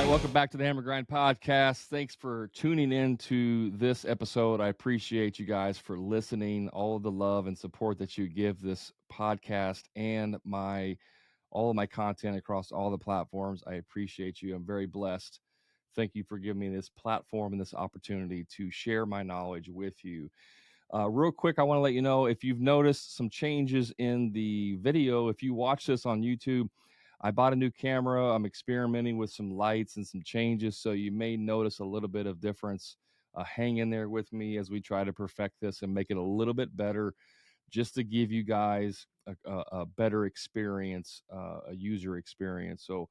right, welcome back to the Hammer Grind Podcast. Thanks for tuning in to this episode. I appreciate you guys for listening, all of the love and support that you give this podcast and all of my content across all the platforms. I appreciate you. I'm very blessed. Thank you for giving me this platform and this opportunity to share my knowledge with you. Real quick, I want to let you know if you've noticed some changes in the video. If you watch this on YouTube, I bought a new camera. I'm experimenting with some lights and some changes, so you may notice a little bit of difference. Hang in there with me as we try to perfect this and make it a little bit better, just to give you guys a better experience, a user experience. So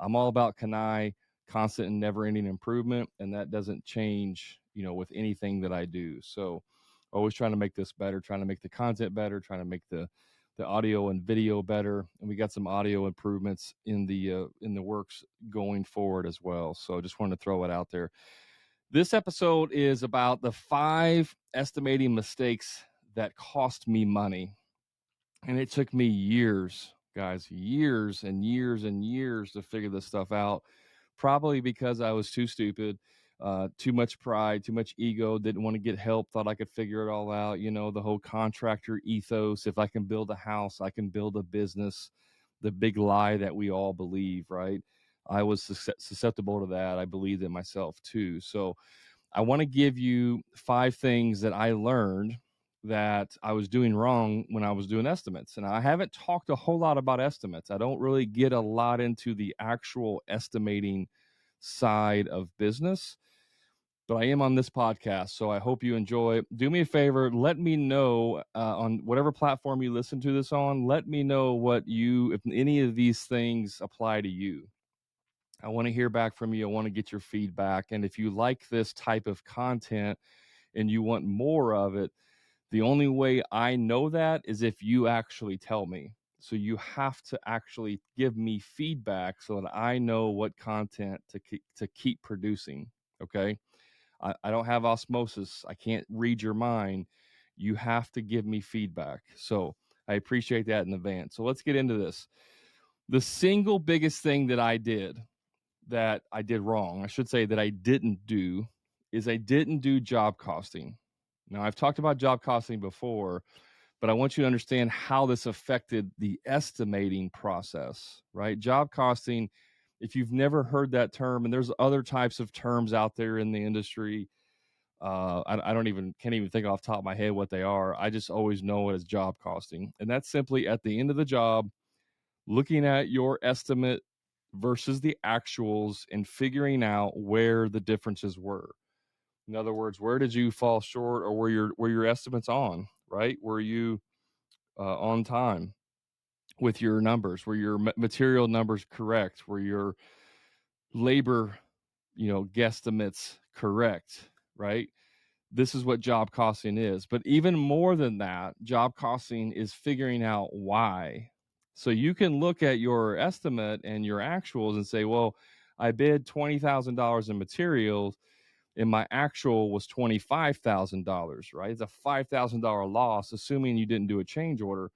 I'm all about Kanai, constant and never-ending improvement, and that doesn't change, with anything that I do. So always trying to make this better, trying to make the content better, trying to make the audio and video better, and we got some audio improvements in the works going forward as well. So just wanted to throw it out there. This episode is about the 5 estimating mistakes that cost me money, and it took me years, guys, years and years and years to figure this stuff out. Probably because I was too stupid. Too much pride, too much ego, didn't want to get help, thought I could figure it all out. The whole contractor ethos. If I can build a house, I can build a business. The big lie that we all believe, right? I was susceptible to that. I believed in myself too. So I want to give you 5 things that I learned that I was doing wrong when I was doing estimates. And I haven't talked a whole lot about estimates. I don't really get a lot into the actual estimating side of business, but I am on this podcast, so I hope you enjoy. Do me a favor, let me know on whatever platform you listen to this on, let me know if any of these things apply to you. I want to hear back from you. I want to get your feedback. And if you like this type of content and you want more of it, the only way I know that is if you actually tell me. So you have to actually give me feedback so that I know what content to keep producing. Okay. I don't have osmosis. I can't read your mind. You have to give me feedback. So I appreciate that in advance. So let's get into this. The single biggest thing that I did wrong, I should say that I didn't do, is I didn't do job costing. Now, I've talked about job costing before, but I want you to understand how this affected the estimating process, right? Job costing, if you've never heard that term, and there's other types of terms out there in the industry, I can't even think off the top of my head what they are. I just always know it as job costing. And that's simply at the end of the job, looking at your estimate versus the actuals and figuring out where the differences were. In other words, where did you fall short, or were your estimates on, right? Were you on time with your numbers? Were your material numbers correct? Were your labor, guesstimates correct, right? This is what job costing is. But even more than that, job costing is figuring out why. So you can look at your estimate and your actuals and say, well, I bid $20,000 in materials and my actual was $25,000, right? It's a $5,000 loss, assuming you didn't do a change order.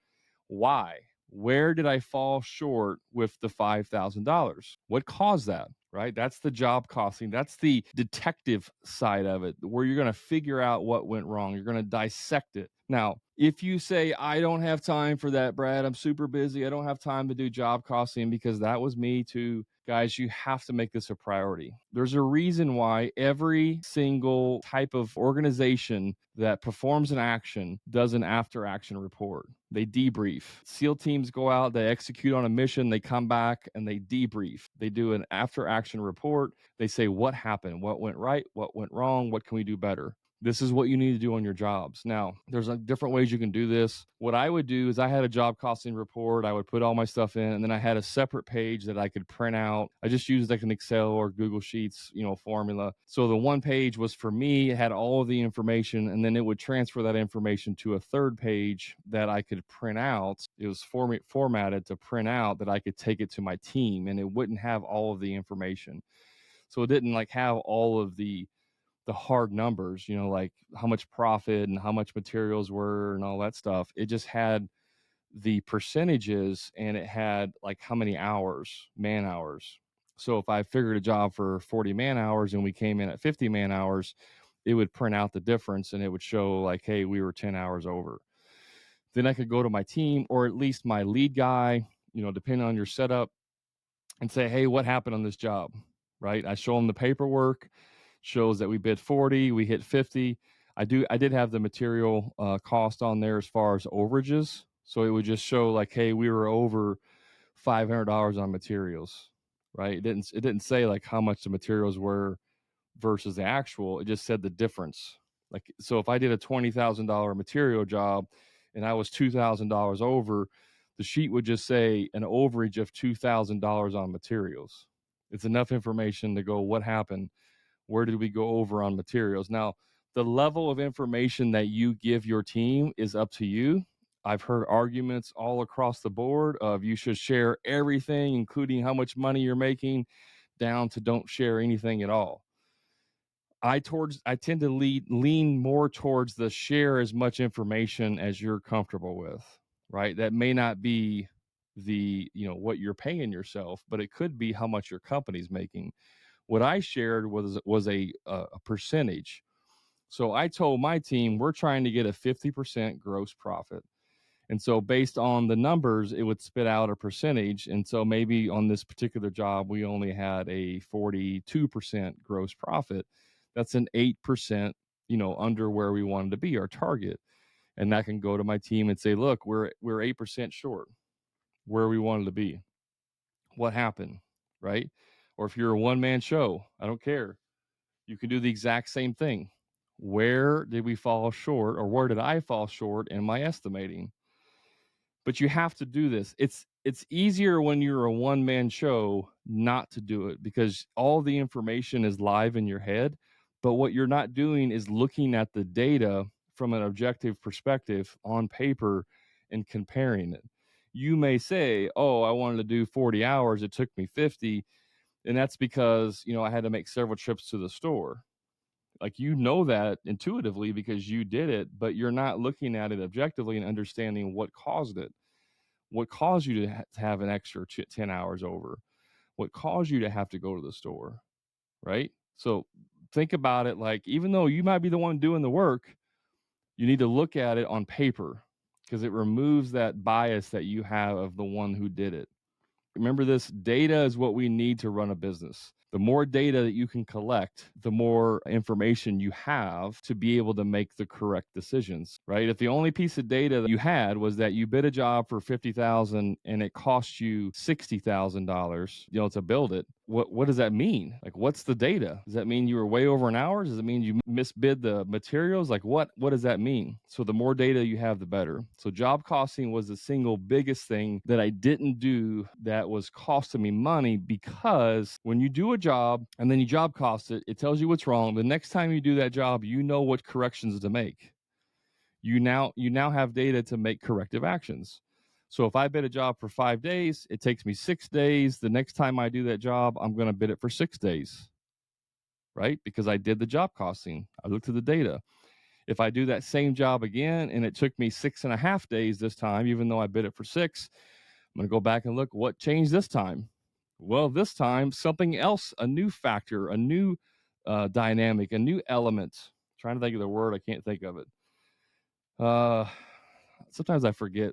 Why? Where did I fall short with the $5,000? What caused that? Right? That's the job costing. That's the detective side of it, where you're going to figure out what went wrong. You're going to dissect it. Now, if you say, I don't have time for that, Brad, I'm super busy, I don't have time to do job costing, because that was me too. Guys, you have to make this a priority. There's a reason why every single type of organization that performs an action does an after action report. They debrief. SEAL teams go out, they execute on a mission, they come back and they debrief. They do an after action report. They say what happened, what went right, what went wrong, what can we do better? This is what you need to do on your jobs. Now, there's different ways you can do this. What I would do is I had a job costing report. I would put all my stuff in, and then I had a separate page that I could print out. I just used like an Excel or Google Sheets, formula. So the one page was for me. It had all of the information, and then it would transfer that information to a third page that I could print out. It was formatted to print out that I could take it to my team, and it wouldn't have all of the information. So it didn't have all of the hard numbers, like how much profit and how much materials were and all that stuff. It just had the percentages, and it had how many hours, man hours, So if I figured a job for 40 man hours and we came in at 50 man hours, it would print out the difference and it would show like, hey, we were 10 hours over. Then I could go to my team or at least my lead guy, depending on your setup, and say, hey, what happened on this job? Right? I show them the paperwork, shows that we bid 40, we hit 50. I did have the material cost on there as far as overages. So it would just show like, hey, we were over $500 on materials, right? It didn't say like how much the materials were versus the actual. It just said the difference. Like, so if I did a $20,000 material job and I was $2,000 over, the sheet would just say an overage of $2,000 on materials. It's enough information to go, what happened? Where did we go over on materials? Now, the level of information that you give your team is up to you. I've heard arguments all across the board of you should share everything, including how much money you're making, down to don't share anything at all. I tend to lean more towards the share as much information as you're comfortable with, right? That may not be the, what you're paying yourself, but it could be how much your company's making. What I shared was a percentage. So I told my team we're trying to get a 50% gross profit. And so based on the numbers, it would spit out a percentage. And so maybe on this particular job, we only had a 42% gross profit. That's an 8%, under where we wanted to be, our target. And I can go to my team and say, look, we're 8% short where we wanted to be. What happened? Right? Or if you're a one-man show, I don't care. You can do the exact same thing. Where did we fall short, or where did I fall short in my estimating? But you have to do this. It's easier when you're a one-man show not to do it because all the information is live in your head. But what you're not doing is looking at the data from an objective perspective on paper and comparing it. You may say, oh, I wanted to do 40 hours. It took me 50. And that's because, I had to make several trips to the store. Like, that intuitively because you did it, but you're not looking at it objectively and understanding what caused it. What caused you to have an extra 10 hours over? What caused you to have to go to the store, right? So think about it like, even though you might be the one doing the work, you need to look at it on paper because it removes that bias that you have of the one who did it. Remember this, data is what we need to run a business. The more data that you can collect, the more information you have to be able to make the correct decisions, right? If the only piece of data that you had was that you bid a job for $50,000 and it cost you $60,000, to build it, what does that mean? Like, what's the data? Does that mean you were way over an hour? Does it mean you misbid the materials? Like, what does that mean? So the more data you have, the better. So job costing was the single biggest thing that I didn't do that was costing me money, because when you do a job and then you job cost it, it tells you what's wrong. The next time you do that job, you know what corrections to make. You now have data to make corrective actions. So if I bid a job for 5 days, it takes me 6 days. The next time I do that job, I'm going to bid it for 6 days, right? Because I did the job costing. I looked at the data. If I do that same job again and it took me 6.5 days this time, even though I bid it for 6, I'm going to go back and look what changed this time. Well, this time something else, a new factor, a new dynamic, a new element. I'm trying to think of the word, I can't think of it. Sometimes I forget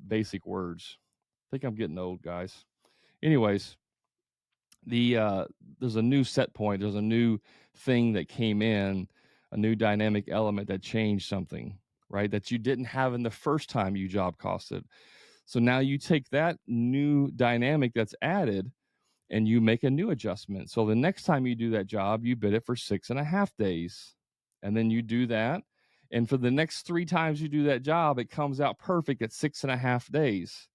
basic words. I think I'm getting old, guys. Anyways, there's a new set point. There's a new thing that came in, a new dynamic element that changed something, right? That you didn't have in the first time you job costed. So now you take that new dynamic that's added and you make a new adjustment. So the next time you do that job, you bid it for 6.5 days. And then you do that. And for the next 3 times you do that job, it comes out perfect at 6.5 days.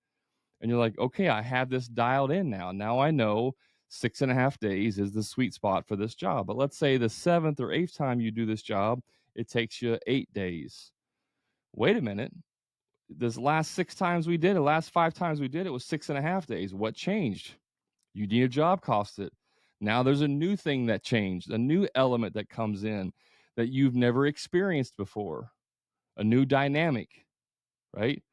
And you're like, okay, I have this dialed in now. Now I know 6.5 days is the sweet spot for this job. But let's say the 7th or 8th time you do this job, it takes you 8 days. Wait a minute. This last 6 times we did it, last 5 times we did it was 6.5 days. What changed? You need a job cost it. Now there's a new thing that changed, a new element that comes in that you've never experienced before, a new dynamic, right?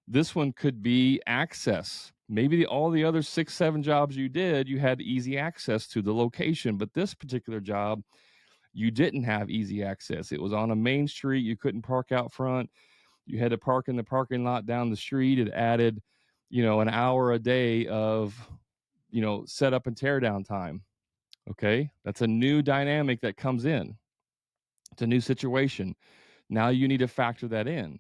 This one could be access. Maybe all the other 6, 7 jobs you did, you had easy access to the location, but this particular job, you didn't have easy access. It was on a main street. You couldn't park out front. You had to park in the parking lot down the street. It added, an hour a day of, setup and tear down time. Okay. That's a new dynamic that comes in. It's a new situation. Now you need to factor that in.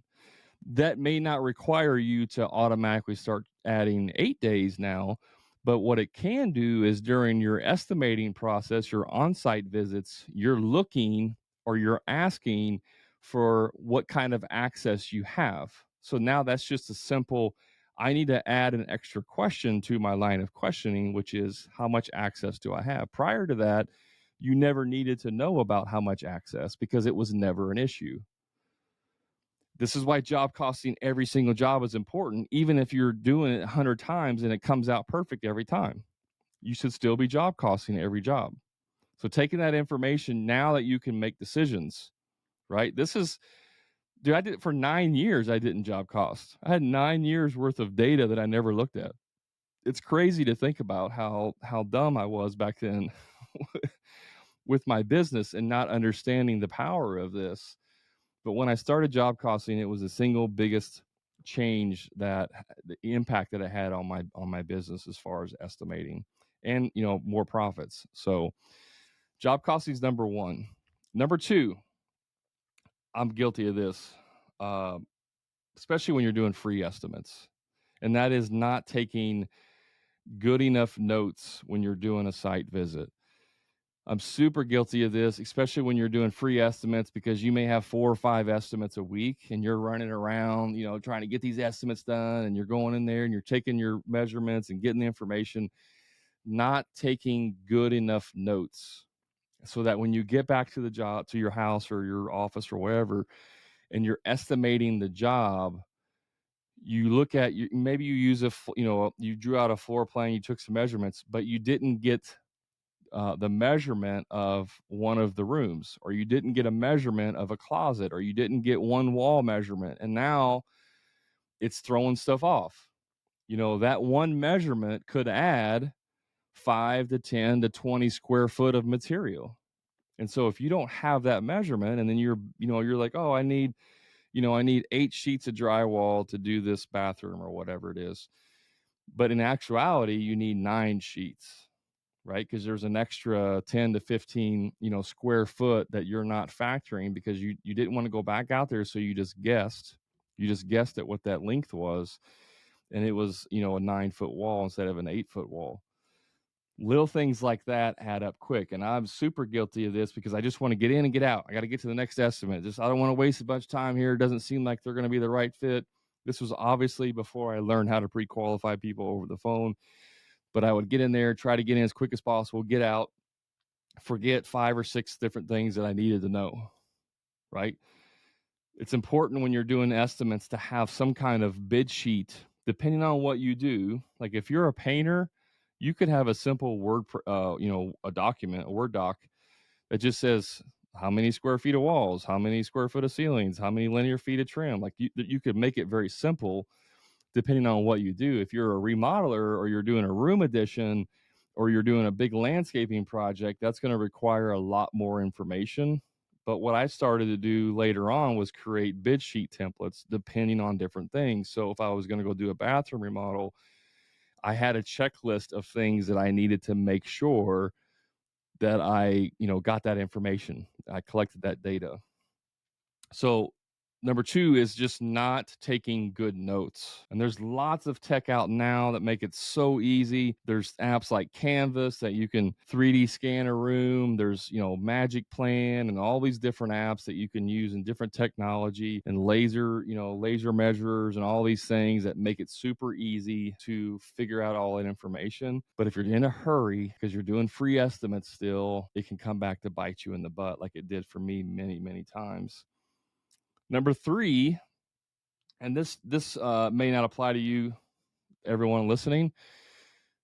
That may not require you to automatically start adding 8 days now, but what it can do is during your estimating process, your on-site visits, you're looking or you're asking for what kind of access you have. So now that's just a simple, I need to add an extra question to my line of questioning, which is how much access do I have? Prior to that, you never needed to know about how much access because it was never an issue. This is why job costing every single job is important, even if you're doing it 100 times and it comes out perfect every time. You should still be job costing every job. So taking that information now that you can make decisions, right? Dude, I did it for 9 years. I didn't job cost. I had 9 years worth of data that I never looked at. It's crazy to think about how dumb I was back then with my business and not understanding the power of this. But when I started job costing, it was the single biggest change, that the impact that it had on my business as far as estimating and more profits. So job costing is number one. Number two, I'm guilty of this, uh, especially when you're doing free estimates, and that is not taking good enough notes when you're doing a site visit. I'm super guilty of this, especially when you're doing free estimates, because you may have 4 or 5 estimates a week and you're running around, trying to get these estimates done, and you're going in there and you're taking your measurements and getting the information, not taking good enough notes so that when you get back to the job, to your house or your office or wherever, and you're estimating the job, you look at maybe you use you drew out a floor plan, you took some measurements, but you didn't get the measurement of one of the rooms, or you didn't get a measurement of a closet, or you didn't get one wall measurement. And now it's throwing stuff off. That one measurement could add 5 to 10 to 20 square foot of material. And so if you don't have that measurement, and then you're like, oh, I need 8 sheets of drywall to do this bathroom or whatever it is. But in actuality, you need 9 sheets, right? Because there's an extra 10 to 15, square foot that you're not factoring because you didn't want to go back out there. So you just guessed. You just guessed at what that length was. And it was, a 9-foot wall instead of an 8-foot wall. Little things like that add up quick. And I'm super guilty of this because I just want to get in and get out. I got to get to the next estimate. I don't want to waste a bunch of time here. It doesn't seem like they're going to be the right fit. This was obviously before I learned how to pre-qualify people over the phone. But I would get in there, try to get in as quick as possible, get out, forget 5 or 6 different things that I needed to know, right? It's important when you're doing estimates to have some kind of bid sheet, depending on what you do. Like if you're a painter, you could have a simple a document, a Word doc that just says how many square feet of walls, how many square foot of ceilings, how many linear feet of trim. Like you could make it very simple depending on what you do. If you're a remodeler or you're doing a room addition or you're doing a big landscaping project, that's going to require a lot more information. But what I started to do later on was create bid sheet templates depending on different things. So if I was going to go do a bathroom remodel, I had a checklist of things that I needed to make sure that I, got that information. I collected that data. So number 2 is just not taking good notes. And there's lots of tech out now that make it so easy. There's apps like Canvas that you can 3D scan a room. There's, Magic Plan and all these different apps that you can use in different technology, and laser measurers and all these things that make it super easy to figure out all that information. But if you're in a hurry because you're doing free estimates still, it can come back to bite you in the butt like it did for me many, many times. Number 3, and this may not apply to you, everyone listening,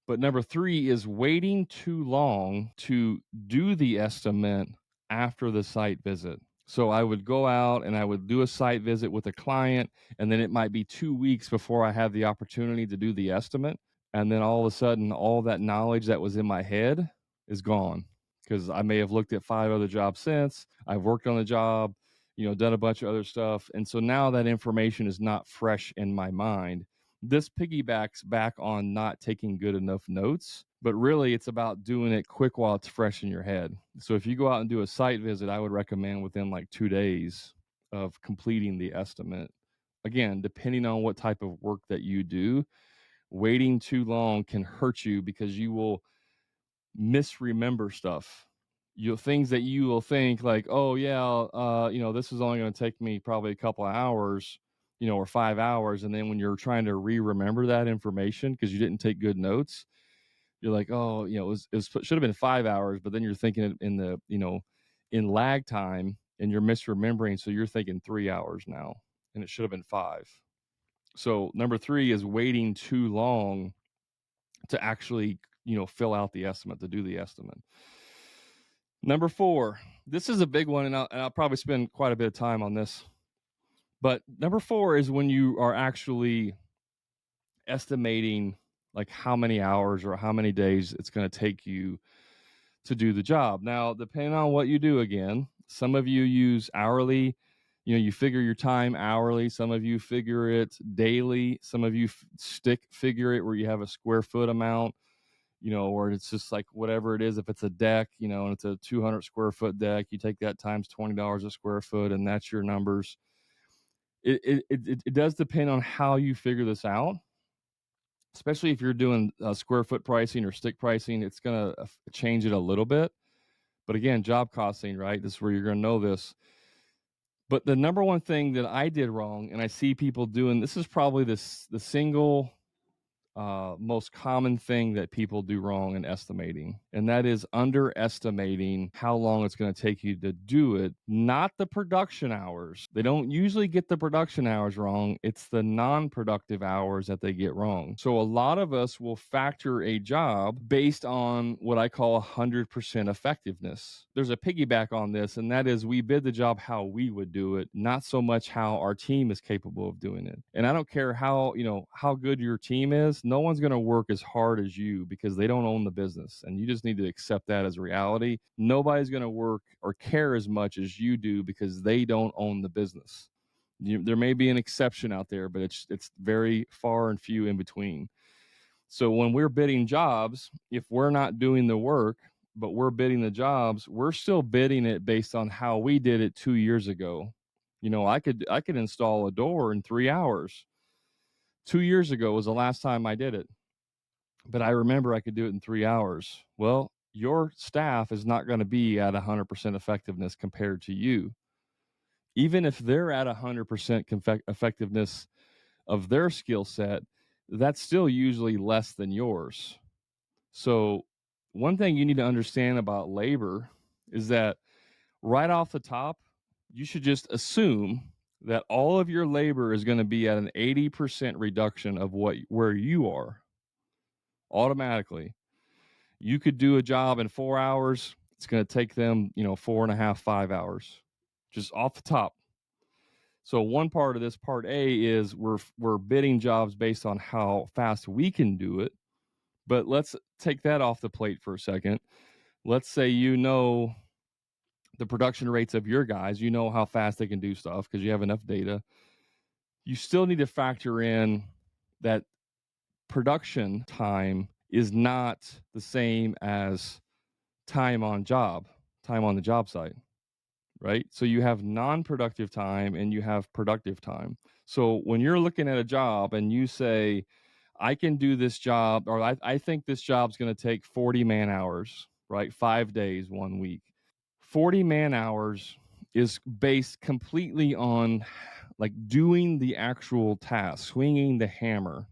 but number 3 is waiting too long to do the estimate after the site visit. So I would go out and I would do a site visit with a client, and then it might be 2 weeks before I have the opportunity to do the estimate. And then all of a sudden, all that knowledge that was in my head is gone, because I may have looked at 5 other jobs since. I've worked on the job, done a bunch of other stuff. And so now that information is not fresh in my mind. This piggybacks back on not taking good enough notes, but really it's about doing it quick while it's fresh in your head. So if you go out and do a site visit, I would recommend within like 2 days of completing the estimate. Again, depending on what type of work that you do, waiting too long can hurt you because you will misremember stuff. Things that you will think like, oh yeah, this is only going to take me probably a couple of hours, or 5 hours, and then when you're trying to remember that information because you didn't take good notes, you're like, oh, it should have been 5 hours, but then you're thinking it in the, in lag time, and you're misremembering, so you're thinking 3 hours now, and it should have been 5. So number 3 is waiting too long to actually, fill out the estimate, to do the estimate. Number 4, this is a big one, and I'll probably spend quite a bit of time on this. But number 4 is when you are actually estimating like how many hours or how many days it's going to take you to do the job. Now, depending on what you do, again, some of you use hourly, you figure your time hourly. Some of you figure it daily. Some of you stick figure it where you have a square foot amount, or it's just like whatever it is. If it's a deck, and it's a 200 square foot deck, you take that times $20 a square foot, and that's your numbers. It does depend on how you figure this out, especially if you're doing square foot pricing or stick pricing. It's going to change it a little bit. But again, job costing, right? This is where you're going to know this. But the number one thing that I did wrong, and I see people doing, this is probably the single most common thing that people do wrong in estimating, and that is underestimating how long it's going to take you to do it, not the production hours. They don't usually get the production hours wrong. It's the non-productive hours that they get wrong. So a lot of us will factor a job based on what I call 100% effectiveness. There's a piggyback on this, and that is we bid the job how we would do it, not so much how our team is capable of doing it. And I don't care how good your team is. No one's going to work as hard as you because they don't own the business. And you just need to accept that as reality. Nobody's going to work or care as much as you do because they don't own the business. There may be an exception out there, but it's very far and few in between. So when we're bidding jobs, if we're not doing the work, but we're bidding the jobs, we're still bidding it based on how we did it 2 years ago. I could install a door in 3 hours. 2 years ago was the last time I did it, but I remember I could do it in 3 hours. Well, your staff is not going to be at 100% effectiveness compared to you. Even if they're at 100% effectiveness of their skill set, that's still usually less than yours. So one thing you need to understand about labor is that right off the top, you should just assume that all of your labor is going to be at an 80% reduction of where you are automatically. You could do a job in 4 hours. It's going to take them, 4.5, 5 hours, just off the top. So one part of this, part A, is we're bidding jobs based on how fast we can do it. But let's take that off the plate for a second. Let's say the production rates of your guys, how fast they can do stuff because you have enough data. You still need to factor in that production time is not the same as time on the job site, right? So you have non-productive time and you have productive time. So when you're looking at a job and you say, I can do this job, or I think this job's going to take 40 man hours, right? 5 days, 1 week. 40 man hours is based completely on like doing the actual task, swinging the hammer.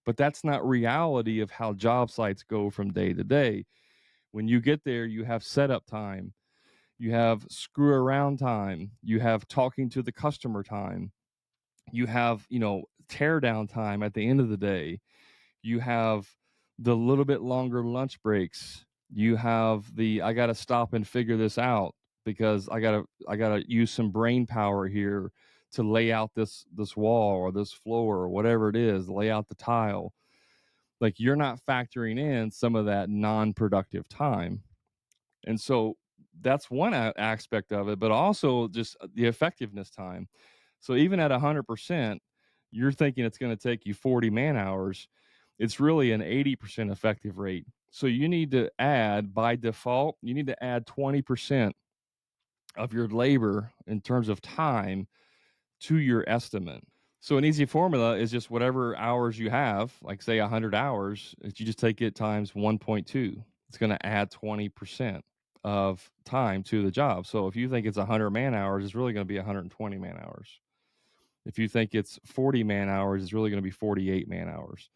But that's not reality of how job sites go from day to day. When you get there, you have setup time, you have screw around time, you have talking to the customer time, you have, tear down time at the end of the day, you have the little bit longer lunch breaks, you have I got to stop and figure this out because I got to use some brain power here to lay out this wall or this floor or whatever it is, lay out the tile. like you're not factoring in some of that non-productive time. And so that's one aspect of it, but also just the effectiveness time. So even at 100%, you're thinking it's going to take you 40 man hours. It's really an 80% effective rate. So you need to add, by default, you need to add 20% of your labor in terms of time to your estimate. So an easy formula is just whatever hours you have, like say 100 hours, if you just take it times 1.2, it's going to add 20% of time to the job. So if you think it's 100 man hours, it's really going to be 120 man hours. If you think it's 40 man hours, it's really going to be 48 man hours.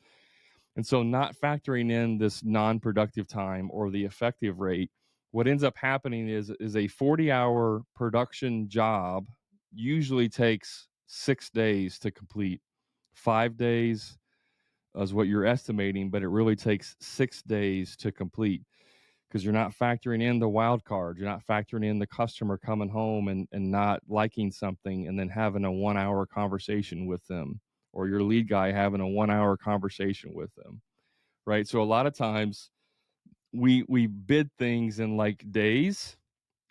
And so not factoring in this non-productive time or the effective rate, what ends up happening is a 40-hour production job usually takes 6 days to complete. 5 days is what you're estimating, but it really takes 6 days to complete because you're not factoring in the wild card. You're not factoring in the customer coming home and not liking something and then having a 1 hour conversation with them, or your lead guy having a 1 hour conversation with them. Right. So a lot of times we bid things in like days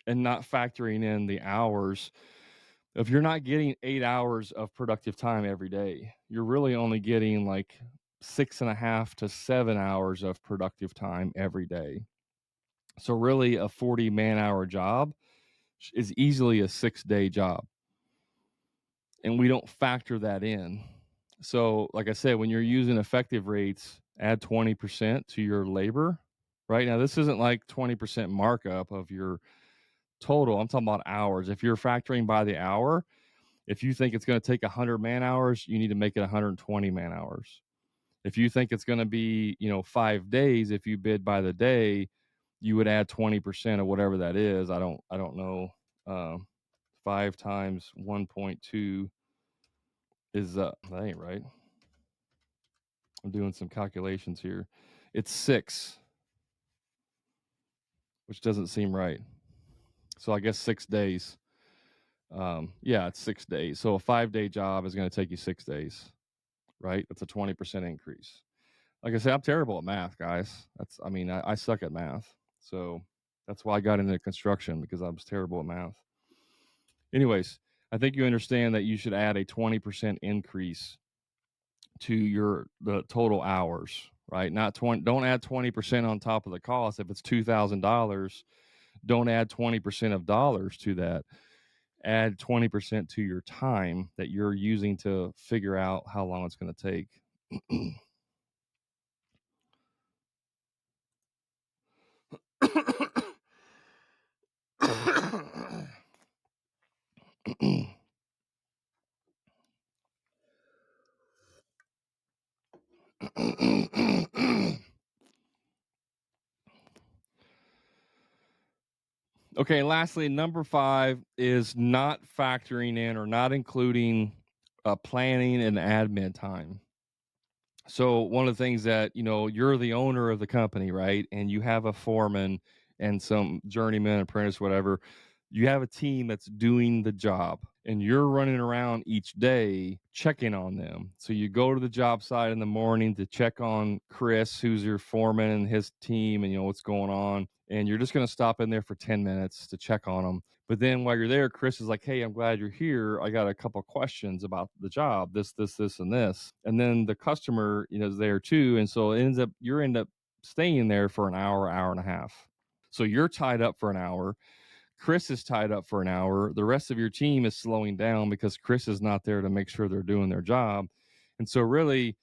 and not factoring in the hours. If you're not getting 8 hours of productive time every day, you're really only getting like 6.5 to 7 hours of productive time every day. So really a 40 man hour job is easily a 6-day job. And we don't factor that in. So like I said, when you're using effective rates, add 20% to your labor. Right now, this isn't like 20% markup of your total. I'm talking about hours. If you're factoring by the hour, if you think it's going to take 100 man hours, you need to make it 120 man hours. If you think it's going to be, 5 days, if you bid by the day, you would add 20% of whatever that is. I don't know. 5 times 1.2 is that ain't right. I'm doing some calculations here. It's 6, which doesn't seem right. So I guess 6 days. Yeah, it's 6 days. So a 5-day job is going to take you 6 days, right? That's a 20% increase. Like I said, I'm terrible at math, guys. I suck at math. So that's why I got into construction, because I was terrible at math. Anyways, I think you understand that you should add a 20% increase to the total hours, right? Not 20. Don't add 20% on top of the cost. If it's $2,000, don't add 20% of dollars to that. Add 20% to your time that you're using to figure out how long it's going to take. Okay, and lastly, number 5 is not factoring in or not including planning and admin time. So one of the things that, you're the owner of the company, right? And you have a foreman and some journeyman, apprentice, whatever. You have a team that's doing the job, and you're running around each day checking on them. So you go to the job site in the morning to check on Chris, who's your foreman, and his team, and what's going on. And you're just going to stop in there for 10 minutes to check on them. But then while you're there, Chris is like, "Hey, I'm glad you're here. I got a couple of questions about the job, this, and this." And then the customer, is there too. And so you end up staying there for an hour, hour and a half. So you're tied up for an hour. Chris is tied up for an hour. The rest of your team is slowing down because Chris is not there to make sure they're doing their job. And so really,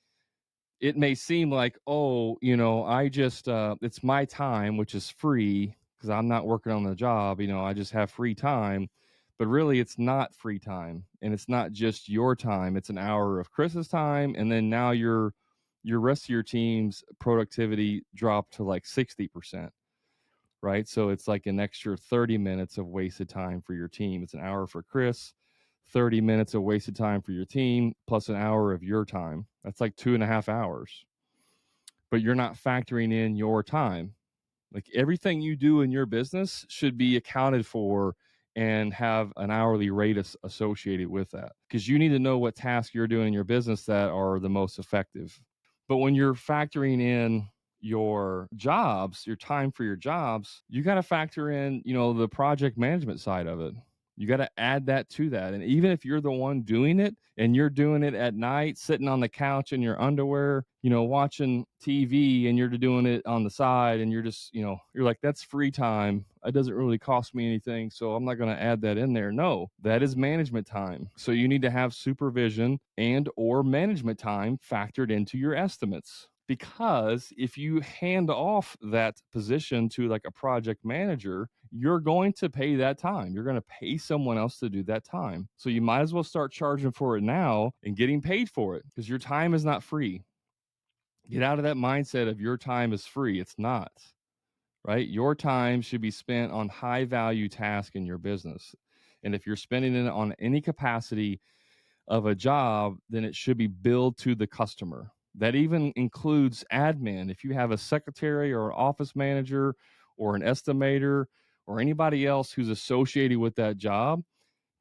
it may seem like, oh, I just, it's my time, which is free because I'm not working on the job. I just have free time. But really, it's not free time. And it's not just your time. It's an hour of Chris's time. And then now your rest of your team's productivity dropped to like 60%. Right. So it's like an extra 30 minutes of wasted time for your team. It's an hour for Chris, 30 minutes of wasted time for your team, plus an hour of your time. That's like 2.5 hours. But you're not factoring in your time. Like everything you do in your business should be accounted for and have an hourly rate associated with that, because you need to know what tasks you're doing in your business that are the most effective. But when you're factoring in your jobs, your time for your jobs, you got to factor in, the project management side of it. You got to add that to that. And even if you're the one doing it and you're doing it at night, sitting on the couch in your underwear, watching TV, and you're doing it on the side, and you're just, you're like, that's free time. It doesn't really cost me anything, so I'm not going to add that in there. No, that is management time. So you need to have supervision and or management time factored into your estimates. Because if you hand off that position to like a project manager, you're going to pay that time. You're going to pay someone else to do that time. So you might as well start charging for it now and getting paid for it, because your time is not free. Get out of that mindset of your time is free. It's not, right? Your time should be spent on high value tasks in your business. And if you're spending it on any capacity of a job, then it should be billed to the customer. That even includes admin. If you have a secretary or an office manager or an estimator or anybody else who's associated with that job,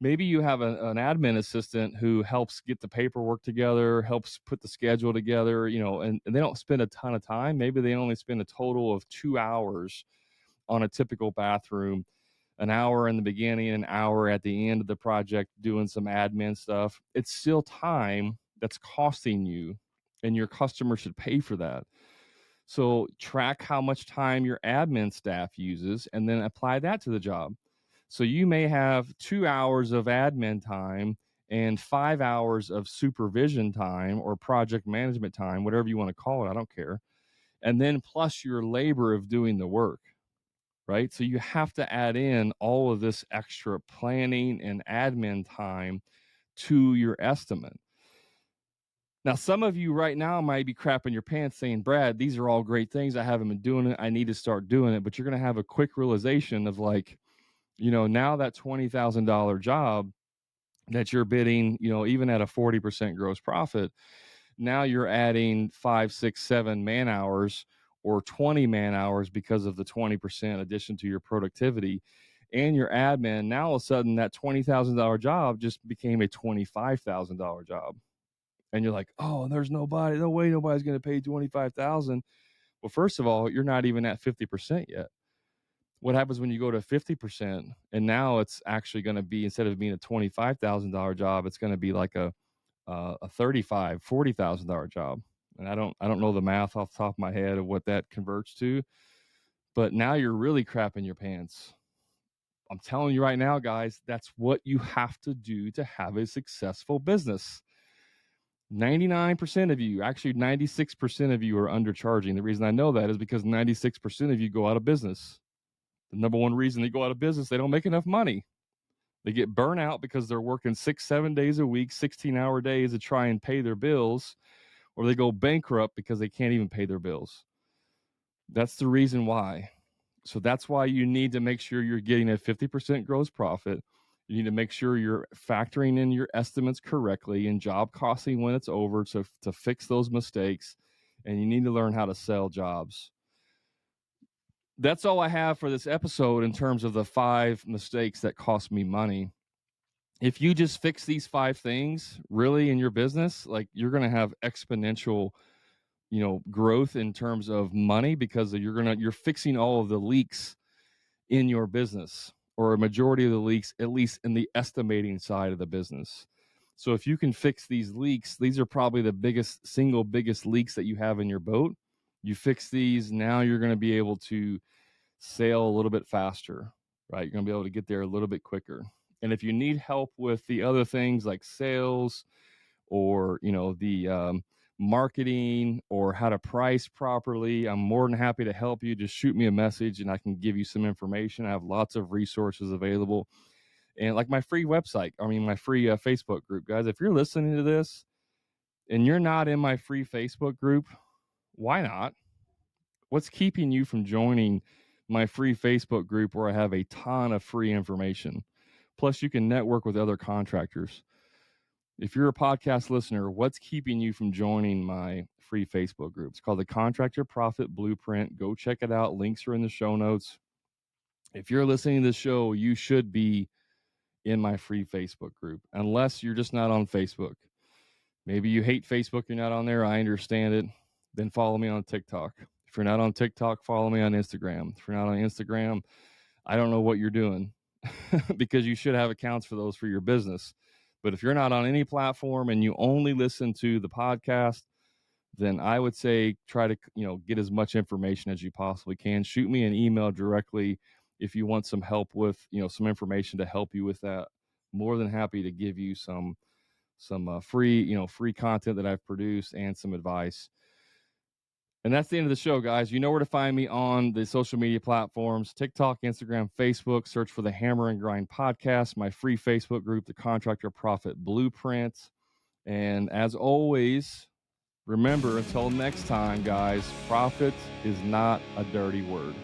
maybe you have an admin assistant who helps get the paperwork together, helps put the schedule together, and they don't spend a ton of time. Maybe they only spend a total of 2 hours on a typical bathroom, an hour in the beginning, an hour at the end of the project doing some admin stuff. It's still time that's costing you, and your customer should pay for that. So track how much time your admin staff uses and then apply that to the job. So you may have 2 hours of admin time and 5 hours of supervision time or project management time, whatever you want to call it. I don't care. And then plus your labor of doing the work, right? So you have to add in all of this extra planning and admin time to your estimate. Now, some of you right now might be crapping your pants saying, Brad, these are all great things. I haven't been doing it. I need to start doing it. But you're going to have a quick realization of like, now that $20,000 job that you're bidding, even at a 40% gross profit, now you're adding 5, 6, 7 man hours or 20 man hours because of the 20% addition to your productivity and your admin. Now all of a sudden that $20,000 job just became a $25,000 job. And you're like, oh, there's no way nobody's going to pay 25,000. Well, first of all, you're not even at 50% yet. What happens when you go to 50%? And now it's actually going to be, instead of being a $25,000 job, it's going to be like a $35,000, $40,000 job. And I don't know the math off the top of my head of what that converts to, but now you're really crapping your pants. I'm telling you right now, guys, that's what you have to do to have a successful business. 99% of you, actually 96% of you are undercharging. The reason I know that is because 96% of you go out of business. The number one reason they go out of business, they don't make enough money. They get burnt out because they're working 6, 7 days a week, 16-hour days to try and pay their bills, or they go bankrupt because they can't even pay their bills. That's the reason why. So that's why you need to make sure you're getting a 50% gross profit. You need to make sure you're factoring in your estimates correctly and job costing when it's over to fix those mistakes. And you need to learn how to sell jobs. That's all I have for this episode in terms of the 5 mistakes that cost me money. If you just fix these 5 things really in your business, like you're going to have exponential, growth in terms of money, because you're fixing all of the leaks in your business, or a majority of the leaks, at least in the estimating side of the business. So if you can fix these leaks, these are probably the single biggest leaks that you have in your boat. You fix these, now you're going to be able to sail a little bit faster, right? You're going to be able to get there a little bit quicker. And if you need help with the other things like sales, or the marketing, or how to price properly, I'm more than happy to help you. Just shoot me a message and I can give you some information. I have lots of resources available, and like my free website, my free Facebook group. Guys, if you're listening to this and you're not in my free Facebook group, why not? What's keeping you from joining my free Facebook group, where I have a ton of free information? Plus, you can network with other contractors. If you're a podcast listener, what's keeping you from joining my free Facebook group? It's called the Contractor Profit Blueprint. Go check it out. Links are in the show notes. If you're listening to the show, you should be in my free Facebook group, unless you're just not on Facebook. Maybe you hate Facebook, you're not on there. I understand it. then follow me on TikTok. If you're not on TikTok, follow me on Instagram. If you're not on Instagram, I don't know what you're doing because you should have accounts for those for your business. But if you're not on any platform and you only listen to the podcast, then I would say try to, get as much information as you possibly can. Shoot me an email directly if you want some help with, some information to help you with that. More than happy to give you some free content that I've produced and some advice. And that's the end of the show, guys. You know where to find me on the social media platforms: TikTok, Instagram, Facebook. Search for the Hammer and Grind Podcast, my free Facebook group, the Contractor Profit Blueprint. And as always, remember, until next time, guys, profit is not a dirty word.